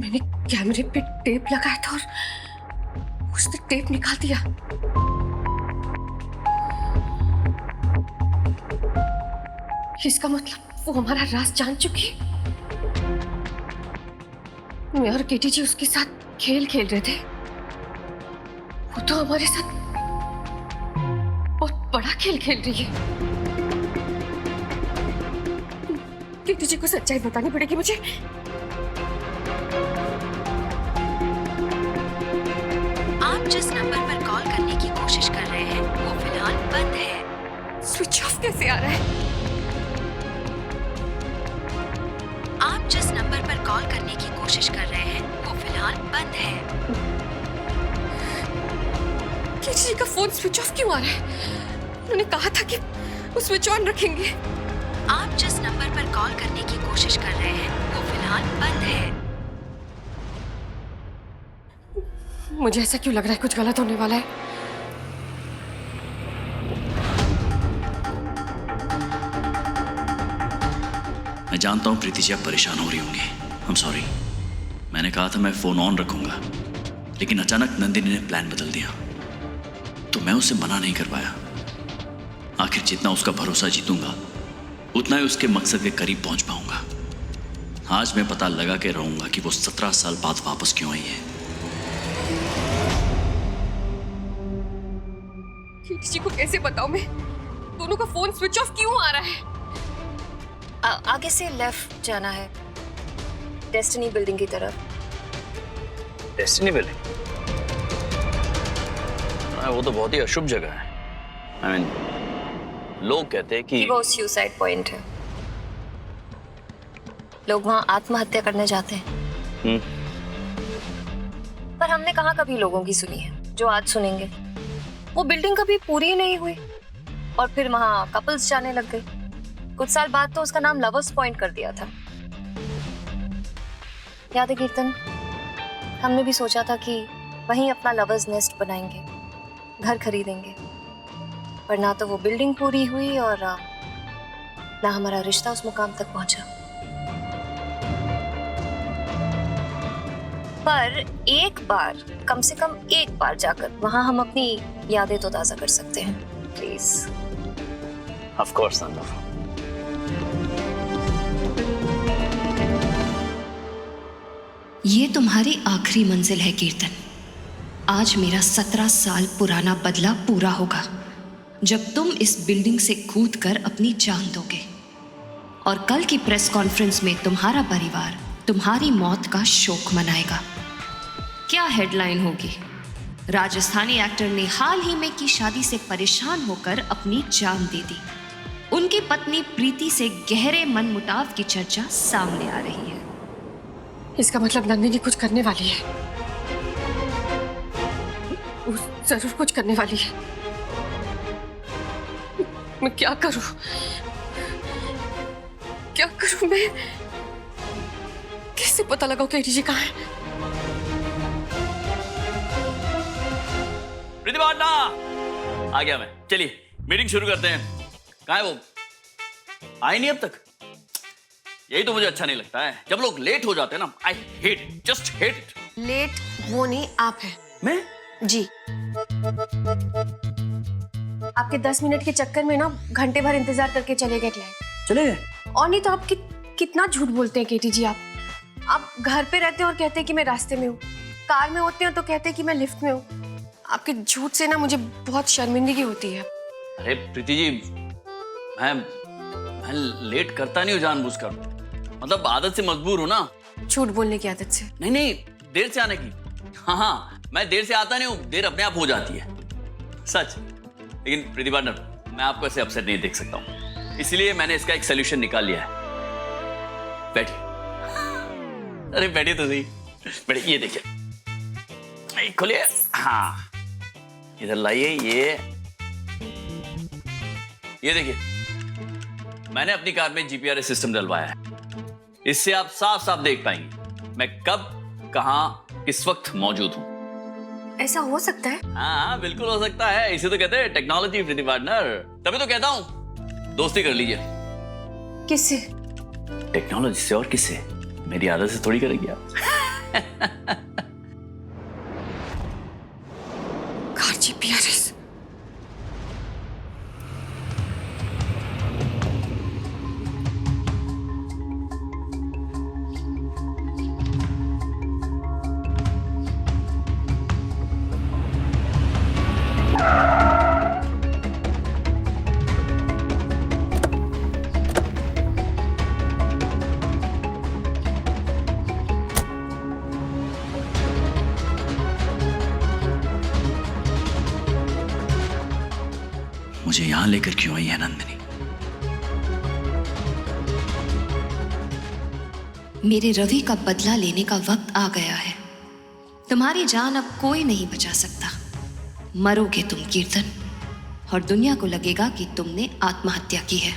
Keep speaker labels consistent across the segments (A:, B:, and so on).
A: मैंने कैमरे पे टेप लगाया था और उसने टेप निकाल दिया। इसका मतलब वो हमारा राज जान चुकी है। मैं और केटी जी उसके साथ खेल खेल रहे थे। वो तो हमारे साथ बहुत बड़ा खेल खेल रही है। केटी जी को सच्चाई बतानी पड़ेगी मुझे।
B: आप जिस नंबर पर कॉल करने की कोशिश कर रहे हैं वो फिलहाल बंद है।
A: स्विच ऑफ कैसे आ रहा है?
B: आप जिस नंबर पर कॉल करने की कोशिश कर रहे हैं वो फिलहाल बंद है।
A: केटी जी का फोन स्विच ऑफ क्यों आ रहा है? उन्होंने कहा था कि वो स्विच ऑन रखेंगे।
B: आप जिस नंबर पर कॉल करने की कोशिश कर रहे हैं वो फिलहाल बंद है।
A: मुझे ऐसा क्यों लग रहा है कुछ गलत होने वाला है?
C: मैं जानता हूं प्रीति जी आप परेशान हो रही होंगी। I am sorry. मैंने कहा था मैं फोन ऑन रखूंगा, लेकिन अचानक नंदिनी ने प्लान बदल दिया तो मैं उसे मना नहीं कर पाया। आखिर जितना उसका भरोसा जीतूंगा उतना ही उसके मकसद के करीब पहुंच पाऊंगा। आज मैं पता लगा के रहूंगा कि वो 17 साल बाद वापस क्यों आई है।
A: केटी जी को कैसे बताऊं मैं? दोनों का फोन स्विच ऑफ क्यों आ रहा है?
D: आगे से लेफ्ट जाना है, डेस्टिनी बिल्डिंग की तरफ।
C: Destiny building? वो तो बहुत ही अशुभ जगह है। I mean, लोग कहते हैं कि
D: वो सुसाइड पॉइंट है। लोग वहां आत्महत्या करने जाते हैं। पर हमने कहाँ कभी लोगों की सुनी है जो आज सुनेंगे। वो बिल्डिंग कभी पूरी ही नहीं हुई और फिर वहां कपल्स जाने लग गए। कुछ साल बाद तो उसका नाम लवर्स पॉइंट कर दिया था। याद है कीर्तन? हमने भी सोचा था कि वहीं अपना लवर्स नेस्ट बनाएंगे, घर खरीदेंगे। पर ना तो वो बिल्डिंग पूरी हुई और ना हमारा रिश्ता उस मुकाम तक पहुंचा। पर एक बार, कम से कम एक बार जाकर वहां हम अपनी यादें तो ताजा कर सकते हैं। प्लीज।
C: Of course Nanda.
B: ये तुम्हारी आखिरी मंजिल है कीर्तन। आज मेरा 17 साल पुराना बदला पूरा होगा जब तुम इस बिल्डिंग से कूदकर अपनी जान दोगे। और कल की प्रेस कॉन्फ्रेंस में तुम्हारा परिवार तुम्हारी मौत का शोक मनाएगा। क्या हेडलाइन होगी? राजस्थानी एक्टर ने हाल ही में की शादी से परेशान होकर अपनी जान दे दी। उनकी पत्नी प्रीति से गहरे मनमुटाव की चर्चा सामने आ रही है।
A: इसका मतलब नंदिनी कुछ करने वाली है। वो जरूर कुछ करने वाली है। मैं क्या करूं? क्या करूं मैं? कैसे पता लगाऊं केटी जी कहाँ है?
C: प्रतिभाना आ गया मैं। चलिए मीटिंग शुरू करते हैं। कहाँ है वो? आई नहीं अब तक। यही तो मुझे अच्छा नहीं लगता है जब लोग लेट हो जाते हैं ना। I hate it, just hate it.
A: Let वो नहीं, आप हैं।
C: मैं?
A: जी। आपके 10 मिनट के चक्कर में ना घंटे भर इंतजार करके चले गए क्लाइंट।
C: चले गए?
A: और नहीं तो आप कितना झूठ बोलते हैं केटी जी। आप घर पे रहते हैं और कहते हैं कि मैं रास्ते में हूँ, कार में होते हैं तो कहते हैं कि मैं लिफ्ट में हूँ। आपके झूठ से ना मुझे बहुत शर्मिंदगी होती है।
C: अरे प्रीति जी, मैं लेट करता नहीं हूँ जानबूझकर। मतलब आदत से मजबूर हूँ ना।
A: झूठ बोलने की आदत से?
C: नहीं, देर से आने की। हाँ, मैं देर से आता नहीं हूँ, देर अपने आप हो जाती है, सच। लेकिन प्रीति पार्टनर, मैं आपको ऐसे अपसेट नहीं देख सकता हूँ, इसलिए मैंने इसका एक सोल्यूशन निकाल लिया है। बैठिए। अरे बैठिए तो सही। बैठिए, ये देखिए, खोलिए। हाँ, इधर लाइए। ये देखिए, मैंने अपनी कार में जीपीआरएस सिस्टम डलवाया है। इससे आप साफ साफ देख पाएंगे मैं कब, कहां, किस वक्त मौजूद हूं।
A: ऐसा हो सकता है?
C: हाँ, बिल्कुल हो सकता है। इसे तो कहते हैं टेक्नोलॉजी प्रीति पार्टनर। तभी तो कहता हूं दोस्ती कर लीजिए।
A: किससे?
C: टेक्नोलॉजी से। और किससे? मेरी आदत से थोड़ी करेंगे आप।
A: कार्ची पियारेस।
C: मुझे यहां लेकर क्यों आई है नंदिनी?
B: मेरे रवि का बदला लेने का वक्त आ गया है। तुम्हारी जान अब कोई नहीं बचा सकता। मरोगे तुम कीर्तन, और दुनिया को लगेगा कि तुमने आत्महत्या की है।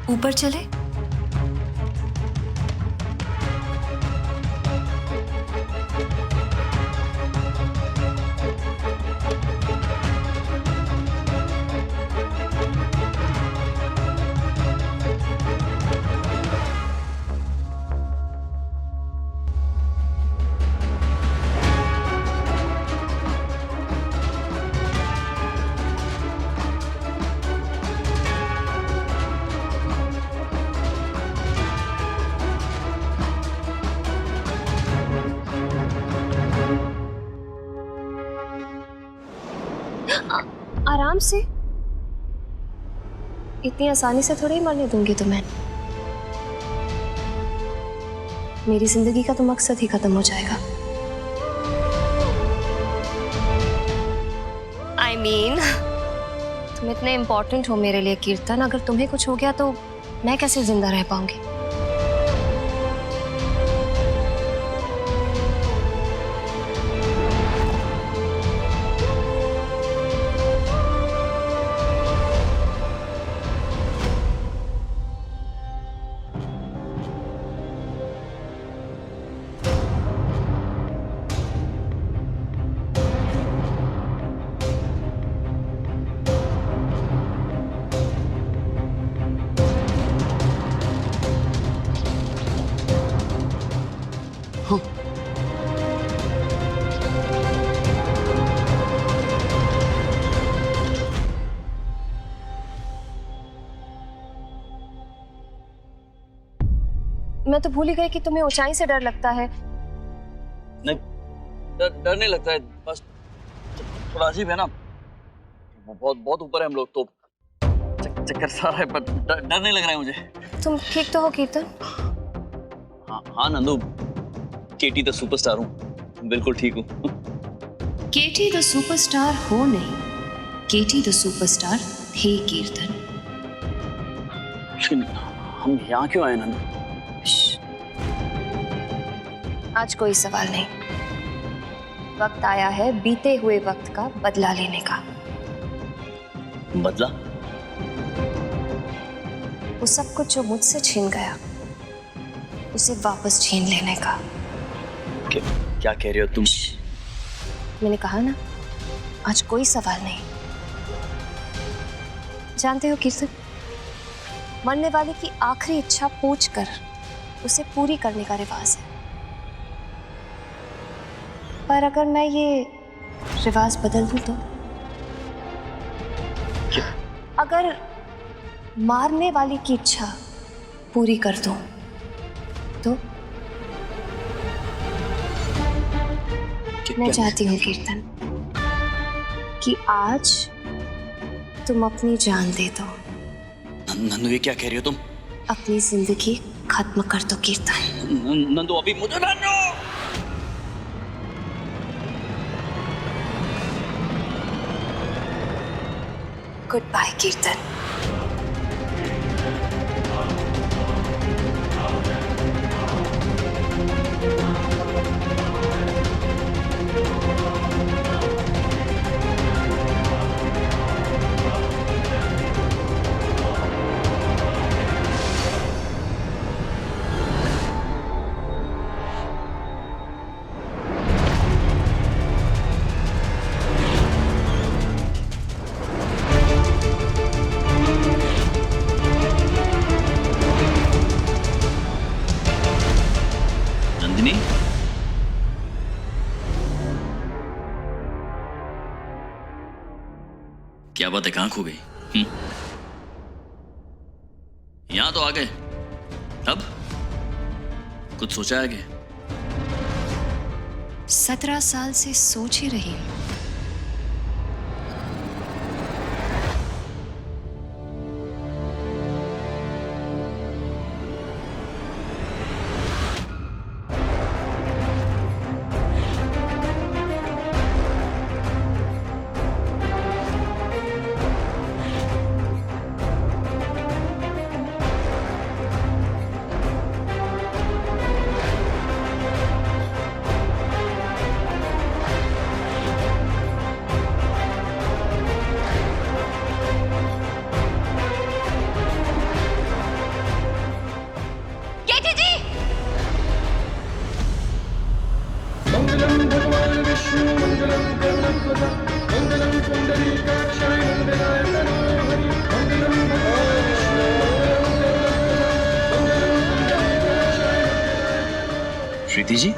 D: ऊपर चले? आराम से, इतनी आसानी से थोड़ी मरने दूंगी तुम्हें। मेरी जिंदगी का तो मकसद ही खत्म हो जाएगा। I mean, तुम इतने इम्पोर्टेंट हो मेरे लिए कीर्तन। अगर तुम्हें कुछ हो गया तो मैं कैसे जिंदा रह पाऊंगी? मैं तो भूल ही गई कि तुम्हें ऊंचाई से डर लगता है।
C: नहीं, डर नहीं लगता है, बस थोड़ा अजीब है ना। बहुत ऊपर है हम लोग, तो चक्कर सा रहा है, पर डर नहीं लग रहा है मुझे।
D: तुम ठीक तो हो कीर्तन?
C: हाँ नंदू, केटी द सुपरस्टार हूँ, बिल्कुल ठीक हूँ।
B: केटी द सुपरस्टार हो नहीं, केटी द सुपरस्टार थे कीर्तन।
C: लेकिन हम यहाँ क्यों आए नंदू?
D: आज कोई सवाल नहीं। वक्त आया है बीते हुए वक्त का बदला लेने का।
C: बदला?
D: वो सब कुछ जो मुझसे छीन गया, उसे वापस छीन लेने का।
C: क्या कह रही हो तुम?
D: मैंने कहा ना, आज कोई सवाल नहीं। जानते हो कीर्तन, मरने वाले की आखिरी इच्छा पूछकर उसे पूरी करने का रिवाज है। पर अगर मैं ये रिवाज बदल दूं तो?
C: क्या?
D: अगर मारने वाले की इच्छा पूरी कर दूं तो? मैं चाहती हूँ कीर्तन कि आज तुम अपनी जान दे दो।
C: नंदू, ये क्या कह रही हो तुम?
D: अपनी जिंदगी खत्म कर दो कीर्तन।
C: नंदू, अभी मुझे नंदू!
D: गुड बाय कीर्तन।
C: नंदिनी, क्या बात है, कहां खो गई? यहां तो आ गए, अब कुछ सोचा है क्या?
B: 17 साल से सोच ही रही हूं।
C: श्रुति जी,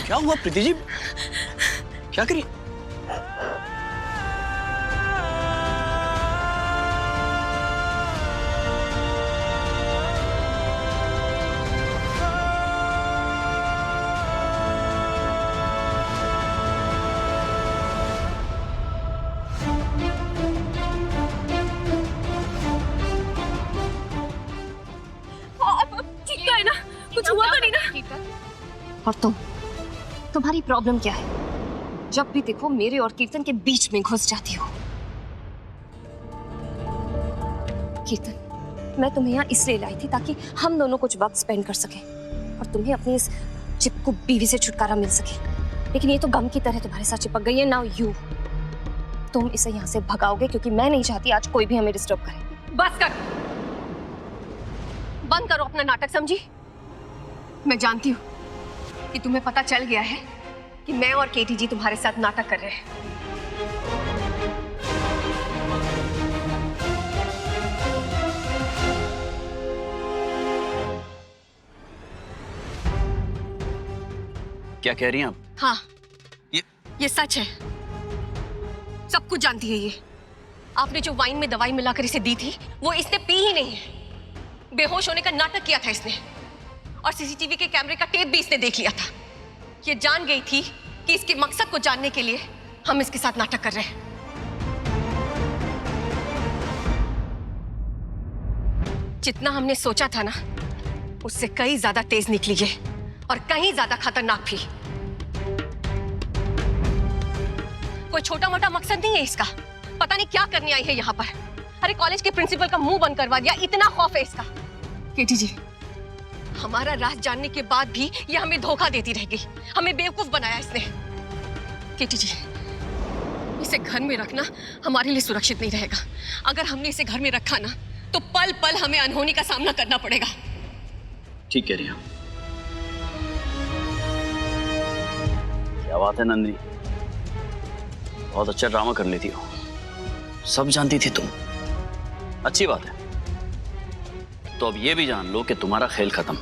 C: क्या हुआ प्रीति जी? क्या करिए?
A: ठीक तो है ना? कुछ हुआ तो नहीं ना?
D: और तुम्हारी प्रॉब्लम क्या है? जब भी देखो मेरे और कीर्तन के बीच में घुस जाती हो। कीर्तन, मैं तुम्हें यहाँ इसलिए लाई थी ताकि हम दोनों कुछ वक्त स्पेंड कर सकें और तुम्हें अपनी इस चिपकू बीवी से छुटकारा मिल सके। लेकिन ये तो गम की तरह तुम्हारे साथ चिपक गई है। नाउ यू, तुम इसे यहाँ से भगाओगे क्योंकि मैं नहीं चाहती आज कोई भी हमें डिस्टर्ब करे।
A: बस कर, बंद करो अपना नाटक, समझी? मैं जानती हूँ कि तुम्हें पता चल गया है कि मैं और केटी जी तुम्हारे साथ नाटक कर रहे हैं।
C: क्या कह रही हैं आप?
A: हाँ,
C: ये
A: सच है। सब कुछ जानती है ये। आपने जो वाइन में दवाई मिलाकर इसे दी थी वो इसने पी ही नहीं है। बेहोश होने का नाटक किया था इसने और सीसीटीवी के कैमरे का टेप भी इसने देख लिया था। ये जान गई थी कि इसके मकसद को जानने के लिए हम इसके साथ नाटक कर रहे हैं। जितना हमने सोचा था ना, उससे कई ज्यादा तेज निकली है और कहीं ज्यादा खतरनाक भी। कोई छोटा मोटा मकसद नहीं है इसका। पता नहीं क्या करने आई है यहाँ पर। अरे कॉलेज के प्रिंसिपल का मुंह बंद करवा दिया, इतना खौफ है इसका। केटी जी, हमारा राज जानने के बाद भी ये हमें धोखा देती रह गई, हमें बेवकूफ बनाया इसने। केटी जी, इसे घर में रखना हमारे लिए सुरक्षित नहीं रहेगा। अगर हमने इसे घर में रखा ना तो पल पल हमें अनहोनी का सामना करना पड़ेगा।
C: ठीक कह रही हैं। क्या बात है नंदिनी, बहुत अच्छा ड्रामा कर लेती हो। सब जानती थी तुम, अच्छी बात है। तो अब ये भी जान लो कि तुम्हारा खेल खत्म।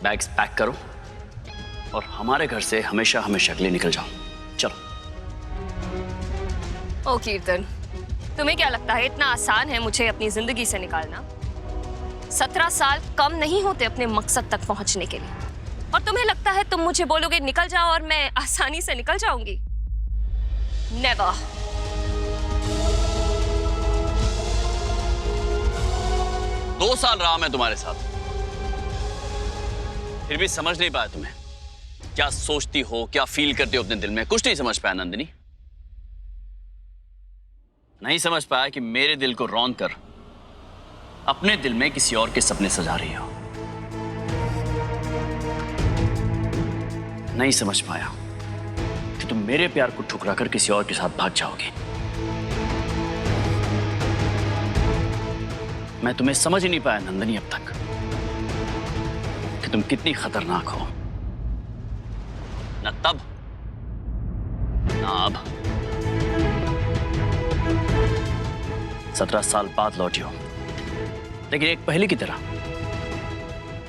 C: बैग्स पैक करो और हमारे घर से हमेशा हमेशा के लिए निकल जाओ। चलो।
D: ओ कीर्तन, तुम्हें क्या लगता है इतना आसान है मुझे अपनी जिंदगी से निकालना? 17 साल कम नहीं होते अपने मकसद तक पहुंचने के लिए। और तुम्हें लगता है तुम मुझे बोलोगे निकल जाओ और मैं आसानी से निकल जाऊंगी? नेवर।
C: 2 साल रहा मैं तुम्हारे साथ, फिर भी समझ नहीं पाया तुम्हें। क्या सोचती हो, क्या फील करती हो अपने दिल में, कुछ नहीं समझ पाया नंदिनी। नहीं समझ पाया कि मेरे दिल को रौंद कर अपने दिल में किसी और के सपने सजा रही हो। नहीं समझ पाया कि तुम मेरे प्यार को ठुकरा कर किसी और के साथ भाग जाओगे। मैं तुम्हें समझ ही नहीं पाया नंदिनी अब तक कि तुम कितनी खतरनाक हो। न तब न अब। 17 साल बाद लौटी हो, लेकिन एक पहले की तरह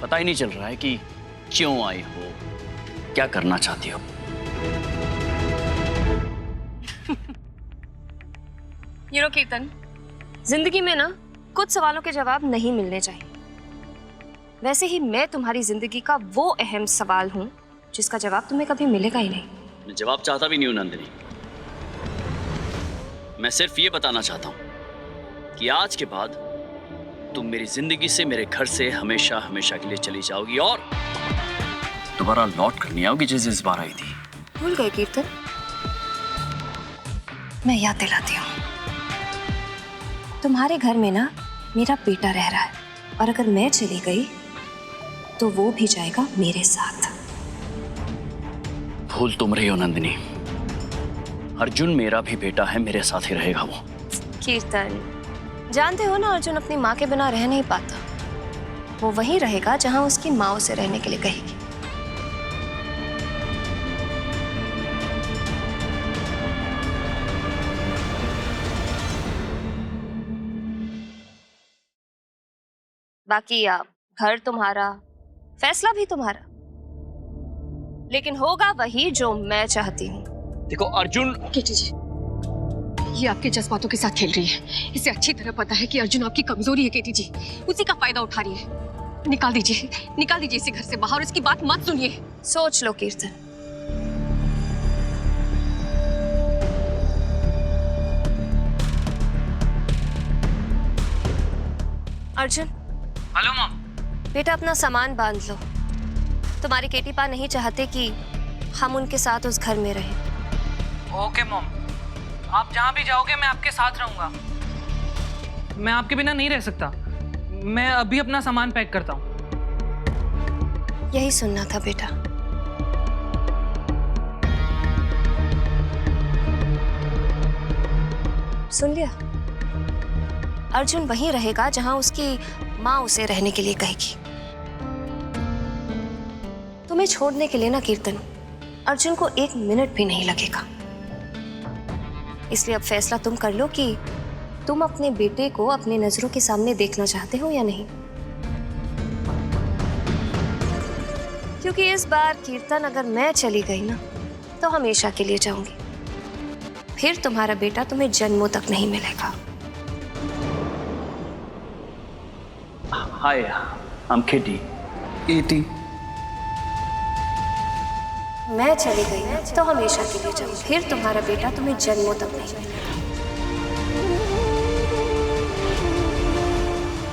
C: पता ही नहीं चल रहा है कि क्यों आई हो, क्या करना चाहती हो।
D: कीर्तन, जिंदगी में ना कुछ सवालों के जवाब नहीं मिलने चाहिए। वैसे ही मैं तुम्हारी जिंदगी का वो अहम सवाल हूं जिसका जवाब तुम्हें कभी मिलेगा ही नहीं।
C: मैं जवाब चाहता भी नहीं हूं नंदिनी। मैं सिर्फ ये बताना चाहता हूं कि आज के बाद तुम मेरी जिंदगी से, मेरे घर से हमेशा हमेशा के लिए चली जाओगी और दोबारा लौट कर नहीं आओगी जैसे इस बार आई थी।
D: भूल गए कीर्तन? मैं याद दिलाती हूँ, तुम्हारे घर में ना मेरा बेटा रह रहा है और अगर मैं चली गई तो वो भी जाएगा मेरे साथ।
C: भूल तुम रही हो नंदिनी, अर्जुन मेरा भी बेटा है, मेरे साथ ही रहेगा वो।
D: कीर्तन, जानते हो ना अर्जुन अपनी माँ के बिना रह नहीं पाता। वो वहीं रहेगा जहां उसकी माँ उसे रहने के लिए कहेगी। बाकी आप, घर तुम्हारा, फैसला भी तुम्हारा, लेकिन होगा वही जो मैं चाहती हूँ।
C: देखो अर्जुन।
A: केटी जी, ये आपके जज्बातों के साथ खेल रही है। इसे अच्छी तरह पता है कि अर्जुन आपकी कमजोरी है केटी जी, उसी का फायदा उठा रही है। निकाल दीजिए इसे घर से बाहर और इसकी बात मत सुनिए।
D: सोच लो कीर्तन, अर्जुन।
E: Hello mom.
D: बेटा अपना सामान बांध लो। तुम्हारे केटी पा नहीं चाहते कि हम उनके साथ उस घर में रहें।
E: ओके मॉम, आप जहाँ भी जाओगे मैं आपके साथ रहूंगा। मैं आपके बिना नहीं रह सकता। मैं अभी अपना सामान पैक करता हूँ।
D: यही सुनना था बेटा। सुन लिया? अर्जुन वहीं रहेगा जहां उसकी माँ उसे रहने के लिए कहेगी। तुम्हें छोड़ने के लिए ना कीर्तन, अर्जुन को 1 मिनट भी नहीं लगेगा। इसलिए अब फैसला तुम कर लो कि तुम अपने बेटे को अपनी नजरों के सामने देखना चाहते हो या नहीं। क्योंकि इस बार कीर्तन अगर मैं चली गई ना तो हमेशा के लिए जाऊंगी। फिर तुम्हारा बेटा तुम्हें जन्मों तक नहीं मिलेगा।
C: Hi, I'm Kitty.
E: केटी,
D: मैं चली गई ना तो हमेशा के लिए जाऊंगी। फिर तुम्हारा बेटा तुम्हें जन्मों तक नहीं मिलेगा।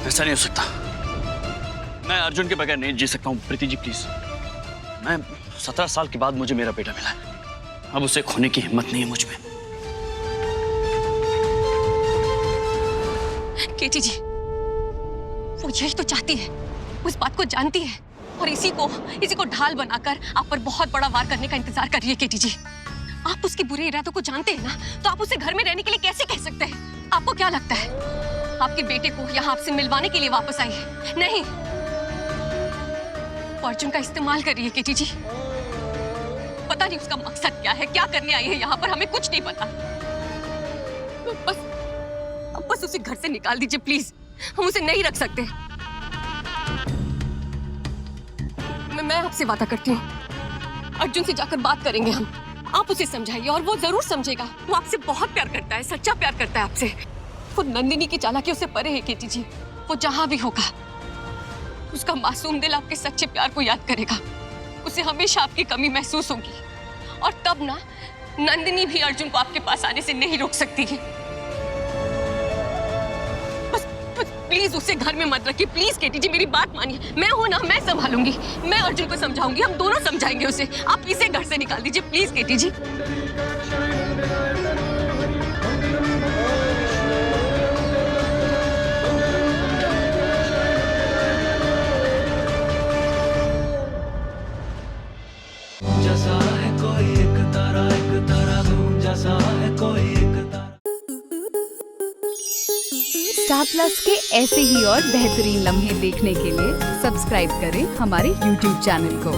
C: ऐसा नहीं हो सकता। मैं अर्जुन के बगैर नहीं जी सकता हूँ। प्रीति जी प्लीज, मैं 17 साल के बाद मुझे मेरा बेटा मिला है। अब उसे खोने की हिम्मत नहीं है मुझ में।
A: केटी जी, वो यही तो चाहती है, उस बात को जानती है और इसी को ढाल बनाकर आप पर बहुत बड़ा वार करने का इंतजार कर रही है। केटी जी, आप उसके बुरे इरादों को जानते हैं ना, तो आप उसे घर में रहने के लिए कैसे कह सकते हैं? आपको क्या लगता है आपके बेटे को यहाँ आपसे मिलवाने के लिए वापस आई है? नहीं, वो अर्जुन का इस्तेमाल कर रही है। केटी जी, पता नहीं उसका मकसद क्या है, क्या करने आई है यहाँ पर, हमें कुछ नहीं पता। बस उसे घर से निकाल दीजिए प्लीज, हम उसे नहीं रख सकते। मैं आपसे वादा करती हूँ, अर्जुन से जाकर बात करेंगे हम। आप उसे समझाइए और वो जरूर समझेगा। वो आपसे बहुत प्यार करता है, सच्चा प्यार करता है आपसे। वो नंदिनी की चालाकियों से परे है केटी जी। वो जहां भी होगा उसका मासूम दिल आपके सच्चे प्यार को याद करेगा। उसे हमेशा आपकी कमी महसूस होगी और तब ना नंदिनी भी अर्जुन को आपके पास आने से नहीं रोक सकती है। प्लीज उसे घर में मत रखिए। प्लीज केटी जी, मेरी बात मानिए। मैं हूं ना, मैं संभालूंगी। मैं अर्जुन को समझाऊंगी, हम दोनों समझाएंगे उसे। आप इसे घर से निकाल दीजिए प्लीज केटी जी।
F: जैसा है कोई एक तारा धूम जैसा है कोई एक तारा।
G: स्टार प्लस के ऐसे ही और बेहतरीन लम्हे देखने के लिए सब्सक्राइब करें हमारे YouTube चैनल को।